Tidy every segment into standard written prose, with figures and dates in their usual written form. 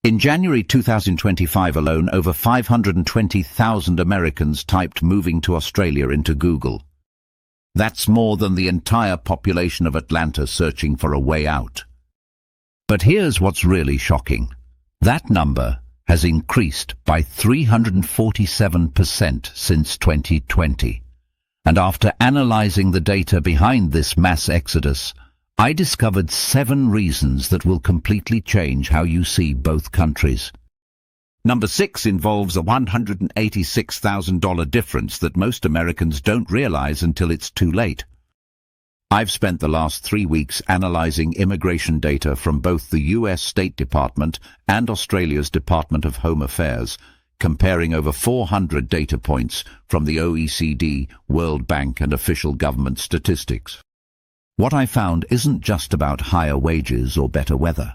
In January 2025 alone, over 520,000 Americans typed moving to Australia into Google. That's more than the entire population of Atlanta searching for a way out. But here's what's really shocking. That number has increased by 347% since 2020. And after analyzing the data behind this mass exodus, I discovered 7 reasons that will completely change how you see both countries. Number 6 involves a $186,000 difference that most Americans don't realize until it's too late. I've spent the last 3 weeks analyzing immigration data from both the US State Department and Australia's Department of Home Affairs, comparing over 400 data points from the OECD, World Bank and official government statistics. What I found isn't just about higher wages or better weather.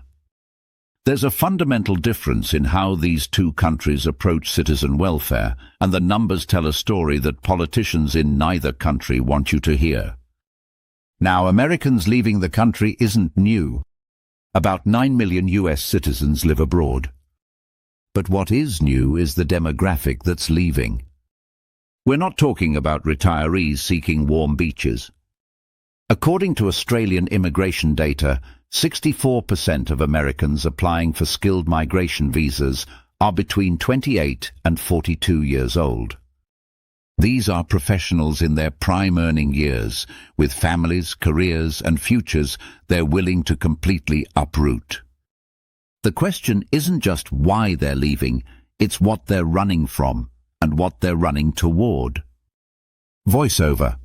There's a fundamental difference in how these two countries approach citizen welfare, and the numbers tell a story that politicians in neither country want you to hear. Now, Americans leaving the country isn't new. About 9 million US citizens live abroad. But what is new is the demographic that's leaving. We're not talking about retirees seeking warm beaches. According to Australian immigration data, 64% of Americans applying for skilled migration visas are between 28 and 42 years old. These are professionals in their prime earning years, with families, careers and futures they're willing to completely uproot. The question isn't just why they're leaving, it's what they're running from and what they're running toward. Voiceover.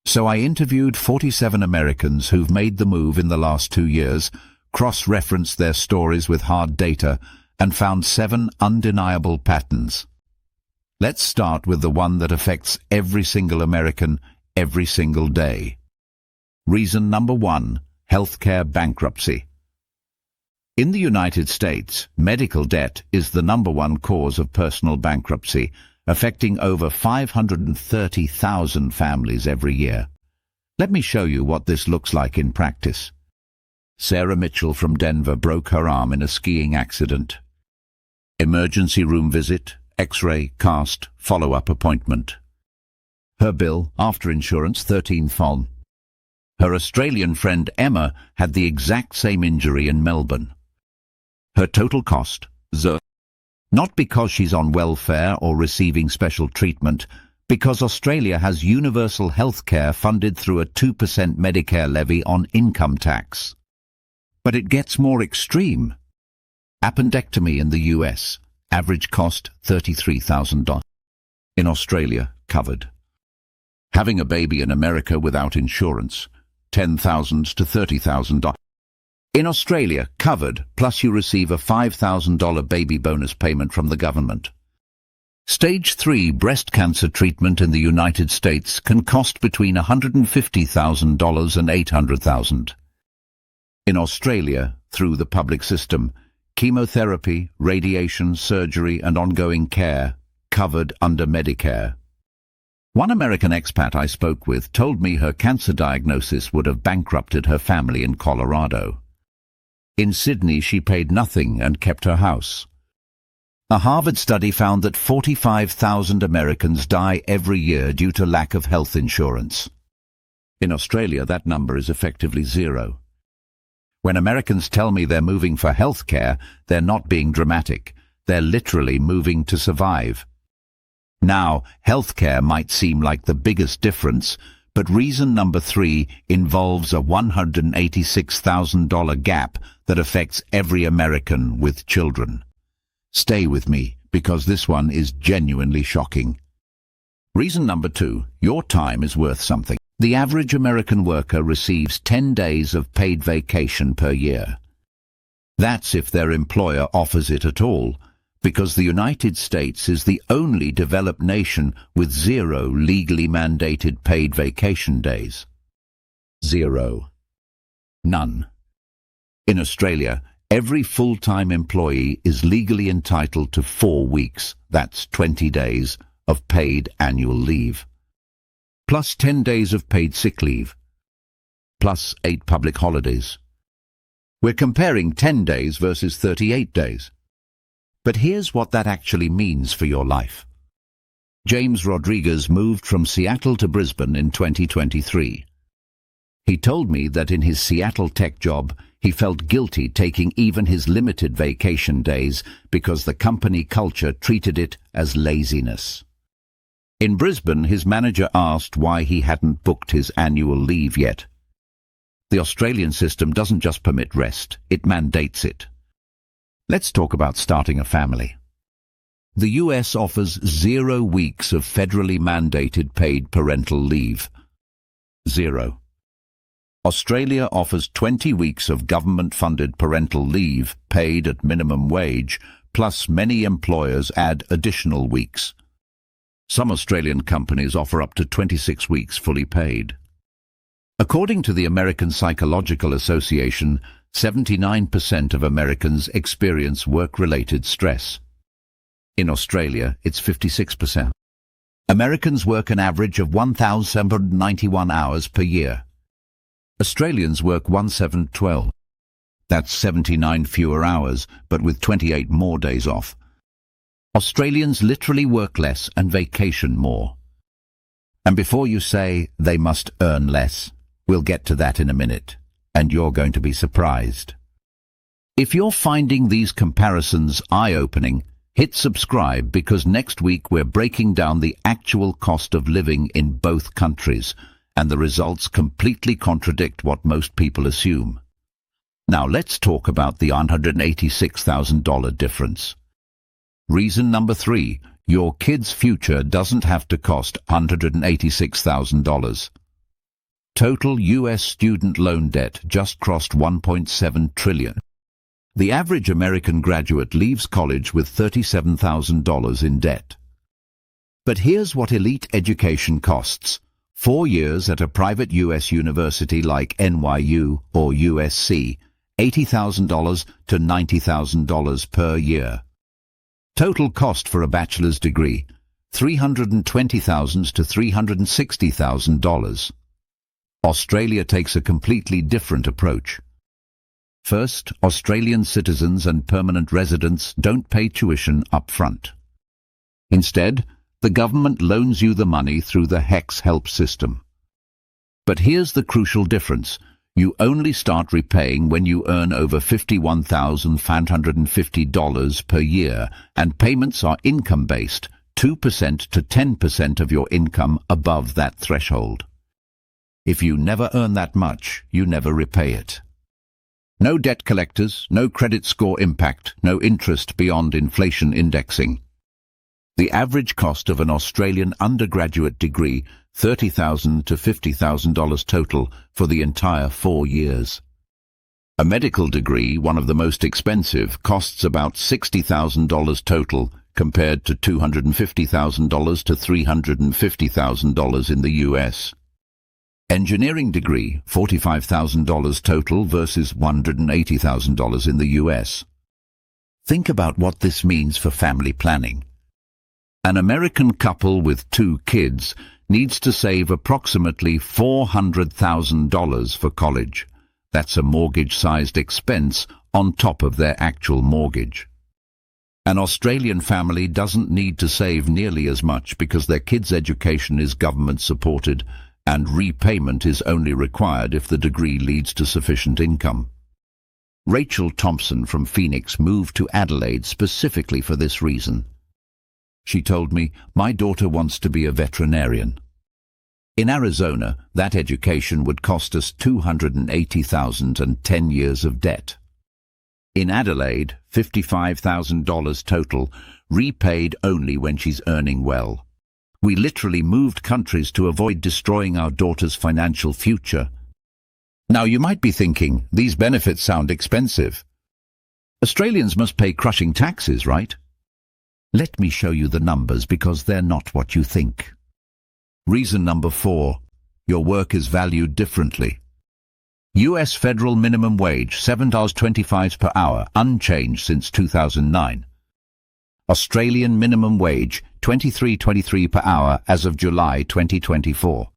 So I interviewed 47 Americans who've made the move in the last 2 years, cross-referenced their stories with hard data, and found 7 undeniable patterns. Let's start with the one that affects every single American, every single day. Reason number 1, healthcare bankruptcy. In the United States, medical debt is the number 1 cause of personal bankruptcy, affecting over 530,000 families every year. Let me show you what this looks like in practice. Sarah Mitchell from Denver broke her arm in a skiing accident. Emergency room visit, X-ray, cast, follow-up appointment. Her bill, after insurance, $13,000. Her Australian friend Emma had the exact same injury in Melbourne. Her total cost, $0. Not because she's on welfare or receiving special treatment, because Australia has universal health care funded through a 2% Medicare levy on income tax. But it gets more extreme. Appendectomy in the US. Average cost, $33,000. In Australia, covered. Having a baby in America without insurance, $10,000 to $30,000. In Australia, covered, plus you receive a $5,000 baby bonus payment from the government. Stage 3 breast cancer treatment in the United States can cost between $150,000 and $800,000. In Australia, through the public system, chemotherapy, radiation, surgery and ongoing care, covered under Medicare. One American expat I spoke with told me her cancer diagnosis would have bankrupted her family in Colorado. In Sydney, she paid nothing and kept her house. A Harvard study found that 45,000 Americans die every year due to lack of health insurance. In Australia, that number is effectively 0. When Americans tell me they're moving for health care, they're not being dramatic. They're literally moving to survive. Now, health care might seem like the biggest difference, but reason number 3 involves a $186,000 gap that affects every American with children. Stay with me, because this one is genuinely shocking. Reason number 2, your time is worth something. The average American worker receives 10 days of paid vacation per year. That's if their employer offers it at all, because the United States is the only developed nation with 0 legally mandated paid vacation days. 0. None. In Australia, every full-time employee is legally entitled to 4 weeks, that's 20 days, of paid annual leave, plus 10 days of paid sick leave, plus 8 public holidays. We're comparing 10 days versus 38 days. But here's what that actually means for your life. James Rodriguez moved from Seattle to Brisbane in 2023. He told me that in his Seattle tech job, he felt guilty taking even his limited vacation days because the company culture treated it as laziness. In Brisbane, his manager asked why he hadn't booked his annual leave yet. The Australian system doesn't just permit rest, it mandates it. Let's talk about starting a family. The US offers 0 weeks of federally mandated paid parental leave. 0. Australia offers 20 weeks of government-funded parental leave paid at minimum wage, plus many employers add additional weeks. Some Australian companies offer up to 26 weeks fully paid. According to the American Psychological Association, 79% of Americans experience work-related stress. In Australia, it's 56%. Americans work an average of 1,791 hours per year. Australians work 1,712. That's 79 fewer hours, but with 28 more days off. Australians literally work less and vacation more. And before you say they must earn less, we'll get to that in a minute, and you're going to be surprised. If you're finding these comparisons eye-opening, hit subscribe because next week we're breaking down the actual cost of living in both countries, and the results completely contradict what most people assume. Now let's talk about the $186,000 difference. Reason number 3, your kid's future doesn't have to cost $186,000. Total U.S. student loan debt just crossed $1.7 trillion. The average American graduate leaves college with $37,000 in debt. But here's what elite education costs. 4 years at a private U.S. university like NYU or USC, $80,000 to $90,000 per year. Total cost for a bachelor's degree, $320,000 to $360,000. Australia takes a completely different approach. First, Australian citizens and permanent residents don't pay tuition up front. Instead, the government loans you the money through the HECS help system. But here's the crucial difference. You only start repaying when you earn over $51,550 per year, and payments are income-based, 2% to 10% of your income above that threshold. If you never earn that much, you never repay it. No debt collectors, no credit score impact, no interest beyond inflation indexing. The average cost of an Australian undergraduate degree, $30,000 to $50,000 total for the entire 4 years. A medical degree, one of the most expensive, costs about $60,000 total compared to $250,000 to $350,000 in the US. Engineering degree, $45,000 total versus $180,000 in the US. Think about what this means for family planning. An American couple with 2 kids needs to save approximately $400,000 for college. That's a mortgage-sized expense on top of their actual mortgage. An Australian family doesn't need to save nearly as much because their kids' education is government-supported, and repayment is only required if the degree leads to sufficient income. Rachel Thompson from Phoenix moved to Adelaide specifically for this reason. She told me, "My daughter wants to be a veterinarian." In Arizona, that education would cost us $280,000 and 10 years of debt. In Adelaide, $55,000 total, repaid only when she's earning well. We literally moved countries to avoid destroying our daughter's financial future. Now you might be thinking, these benefits sound expensive. Australians must pay crushing taxes, right? Let me show you the numbers because they're not what you think. Reason number 4, your work is valued differently. US federal minimum wage, $7.25 per hour, unchanged since 2009. Australian minimum wage, $23.23 per hour as of July 2024.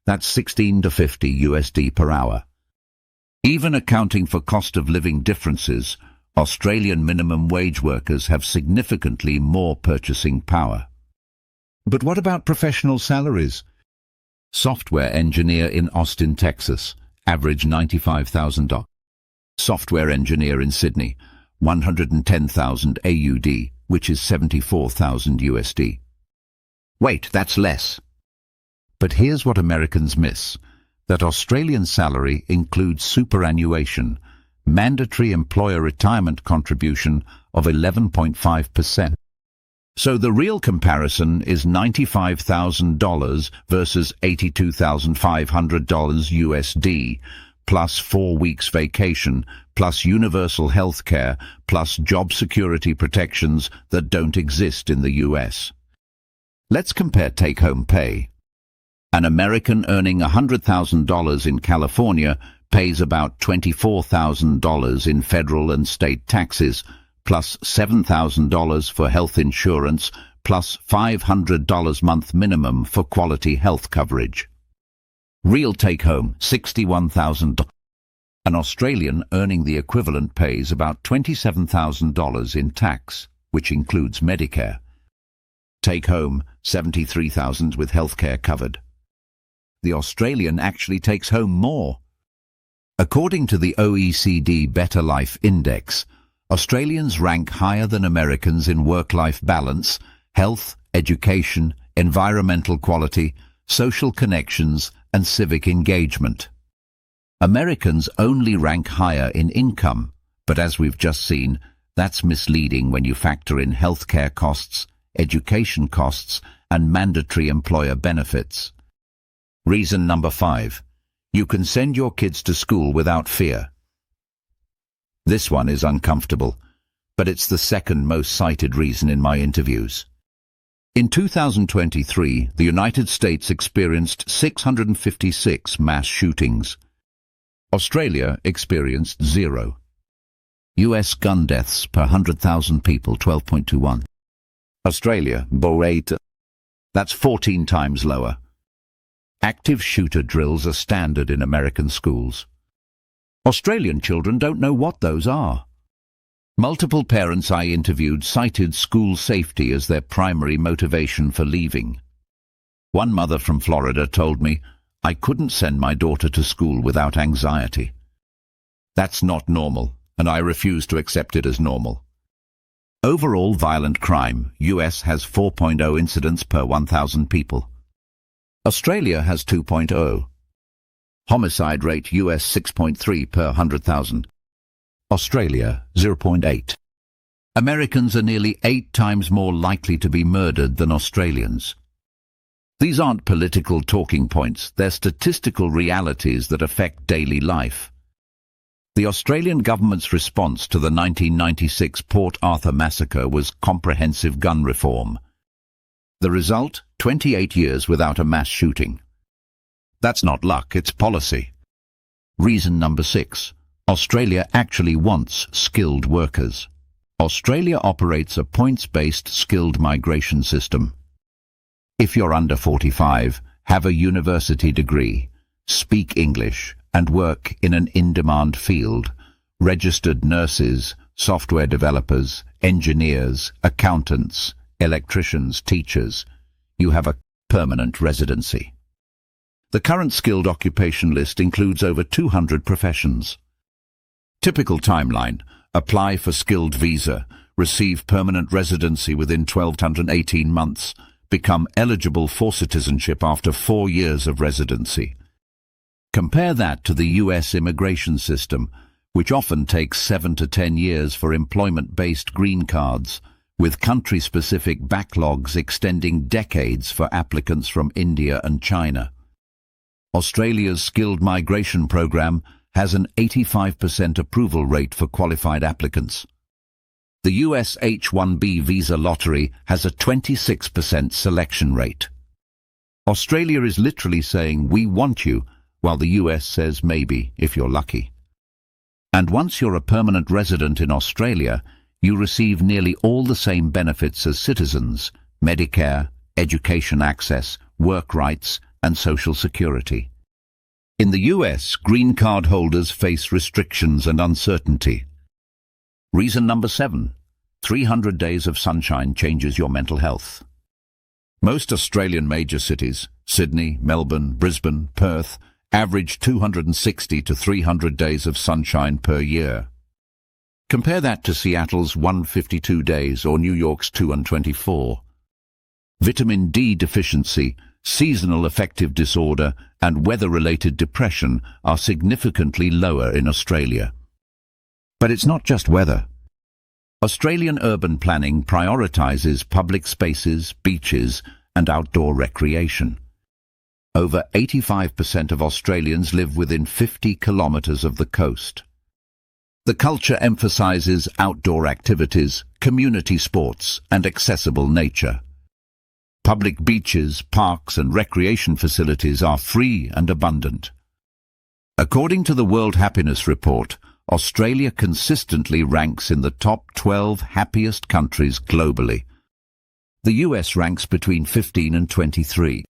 That's $16 to $50 USD per hour. Even accounting for cost of living differences, Australian minimum wage workers have significantly more purchasing power. But what about professional salaries? Software engineer in Austin, Texas, average $95,000. Software engineer in Sydney, 110,000 AUD, which is 74,000 USD. Wait, that's less. But here's what Americans miss, that Australian salary includes superannuation, mandatory employer retirement contribution of 11.5%. So the real comparison is $95,000 versus $82,500 USD, plus 4 weeks vacation, plus universal health care, plus job security protections that don't exist in the US. Let's compare take-home pay. An American earning $100,000 in California pays about $24,000 in federal and state taxes, plus $7,000 for health insurance, plus $500 month minimum for quality health coverage. Real take-home, $61,000. An Australian earning the equivalent pays about $27,000 in tax, which includes Medicare. Take-home, $73,000 with healthcare covered. The Australian actually takes home more. According to the OECD Better Life Index, Australians rank higher than Americans in work-life balance, health, education, environmental quality, social connections, and civic engagement. Americans only rank higher in income, but as we've just seen, that's misleading when you factor in healthcare costs, education costs, and mandatory employer benefits. Reason number 5. You can send your kids to school without fear. This one is uncomfortable, but it's the second most cited reason in my interviews. In 2023, the United States experienced 656 mass shootings. Australia experienced 0. US gun deaths per 100,000 people, 12.21. Australia, 8. That's 14 times lower. Active shooter drills are standard in American schools. Australian children don't know what those are. Multiple parents I interviewed cited school safety as their primary motivation for leaving. One mother from Florida told me, "I couldn't send my daughter to school without anxiety." That's not normal, and I refuse to accept it as normal. Overall violent crime, US has 4.0 incidents per 1,000 people. Australia has 2.0. Homicide rate US 6.3 per 100,000. Australia 0.8. Americans are nearly 8 times more likely to be murdered than Australians. These aren't political talking points, they're statistical realities that affect daily life. The Australian government's response to the 1996 Port Arthur massacre was comprehensive gun reform. The result? 28 years without a mass shooting. That's not luck, it's policy. Reason number 6. Australia actually wants skilled workers. Australia operates a points-based skilled migration system. If you're under 45, have a university degree, speak English, and work in an in-demand field, registered nurses, software developers, engineers, accountants, electricians, teachers, you have a permanent residency. The current skilled occupation list includes over 200 professions. Typical timeline: apply for skilled visa, receive permanent residency within 12 to 18 months, become eligible for citizenship after 4 years of residency. Compare that to the US immigration system, which often takes 7 to 10 years for employment-based green cards, with country-specific backlogs extending decades for applicants from India and China. Australia's skilled migration program has an 85% approval rate for qualified applicants. The US H-1B visa lottery has a 26% selection rate. Australia is literally saying, "We want you," while the US says maybe, if you're lucky. And once you're a permanent resident in Australia, you receive nearly all the same benefits as citizens: Medicare, education access, work rights, and Social Security. In the US, green card holders face restrictions and uncertainty. Reason number 7. 300 days of sunshine changes your mental health. Most Australian major cities, Sydney, Melbourne, Brisbane, Perth, average 260 to 300 days of sunshine per year. Compare that to Seattle's 152 days or New York's 224. Vitamin D deficiency, seasonal affective disorder, and weather-related depression are significantly lower in Australia. But it's not just weather. Australian urban planning prioritises public spaces, beaches, and outdoor recreation. Over 85% of Australians live within 50 kilometres of the coast. The culture emphasises outdoor activities, community sports, and accessible nature. Public beaches, parks, and recreation facilities are free and abundant. According to the World Happiness Report, Australia consistently ranks in the top 12 happiest countries globally. The US ranks between 15 and 23.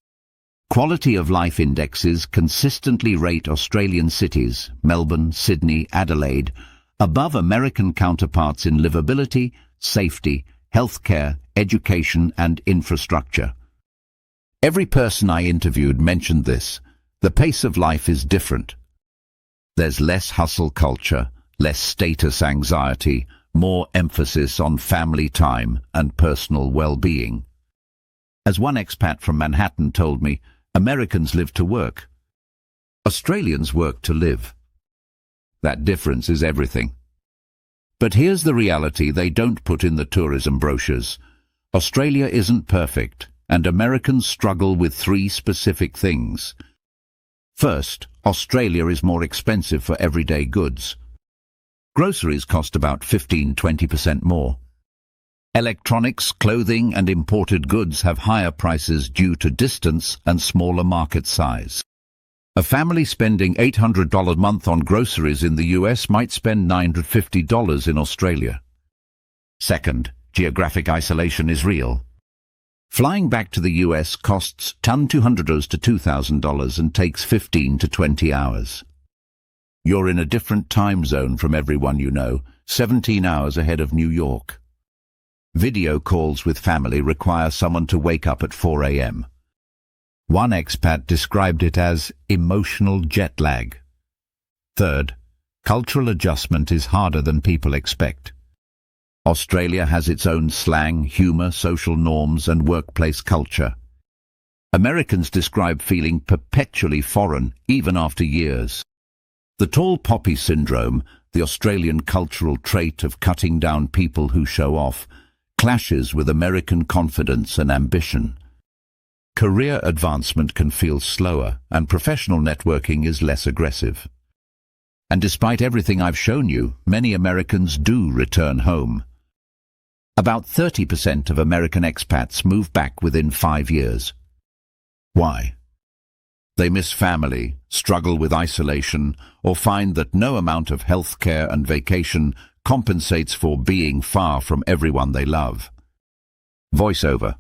Quality of life indexes consistently rate Australian cities, Melbourne, Sydney, Adelaide, above American counterparts in livability, safety, healthcare, education, and infrastructure. Every person I interviewed mentioned this. The pace of life is different. There's less hustle culture, less status anxiety, more emphasis on family time and personal well-being. As one expat from Manhattan told me, Americans live to work. Australians work to live. That difference is everything. But here's the reality they don't put in the tourism brochures. Australia isn't perfect, and Americans struggle with 3 specific things. First, Australia is more expensive for everyday goods. Groceries cost about 15–20% more. Electronics, clothing, and imported goods have higher prices due to distance and smaller market size. A family spending $800 a month on groceries in the US might spend $950 in Australia. Second, geographic isolation is real. Flying back to the US costs $200 to $2,000 and takes 15 to 20 hours. You're in a different time zone from everyone you know, 17 hours ahead of New York. Video calls with family require someone to wake up at 4 a.m. One expat described it as emotional jet lag. Third, cultural adjustment is harder than people expect. Australia has its own slang, humour, social norms, and workplace culture. Americans describe feeling perpetually foreign, even after years. The tall poppy syndrome, the Australian cultural trait of cutting down people who show off, clashes with American confidence and ambition. Career advancement can feel slower, and professional networking is less aggressive. And despite everything I've shown you, many Americans do return home. About 30% of American expats move back within 5 years. Why? They miss family, struggle with isolation, or find that no amount of health care and vacation compensates for being far from everyone they love. Voiceover.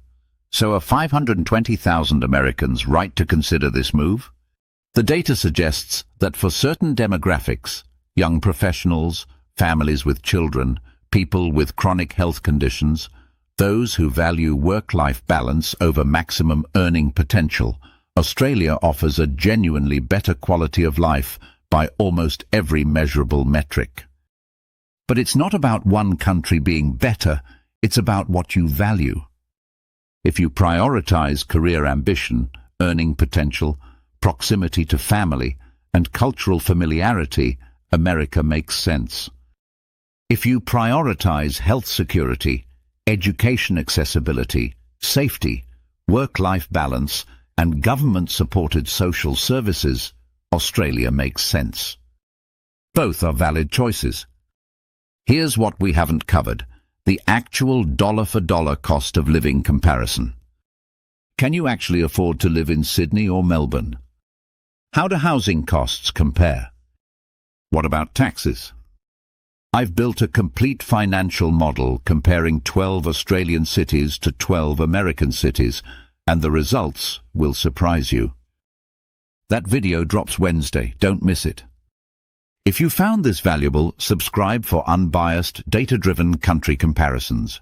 So are 520,000 Americans right to consider this move? The data suggests that for certain demographics, young professionals, families with children, people with chronic health conditions, those who value work-life balance over maximum earning potential, Australia offers a genuinely better quality of life by almost every measurable metric. But it's not about one country being better, it's about what you value. If you prioritize career ambition, earning potential, proximity to family, and cultural familiarity, America makes sense. If you prioritize health security, education accessibility, safety, work-life balance, and government-supported social services, Australia makes sense. Both are valid choices. Here's what we haven't covered: the actual dollar-for-dollar cost of living comparison. Can you actually afford to live in Sydney or Melbourne? How do housing costs compare? What about taxes? I've built a complete financial model comparing 12 Australian cities to 12 American cities, and the results will surprise you. That video drops Wednesday, don't miss it. If you found this valuable, subscribe for unbiased, data-driven country comparisons.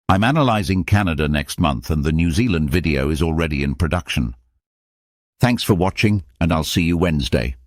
I'm analyzing Canada next month and the New Zealand video is already in production. Thanks for watching, and I'll see you Wednesday.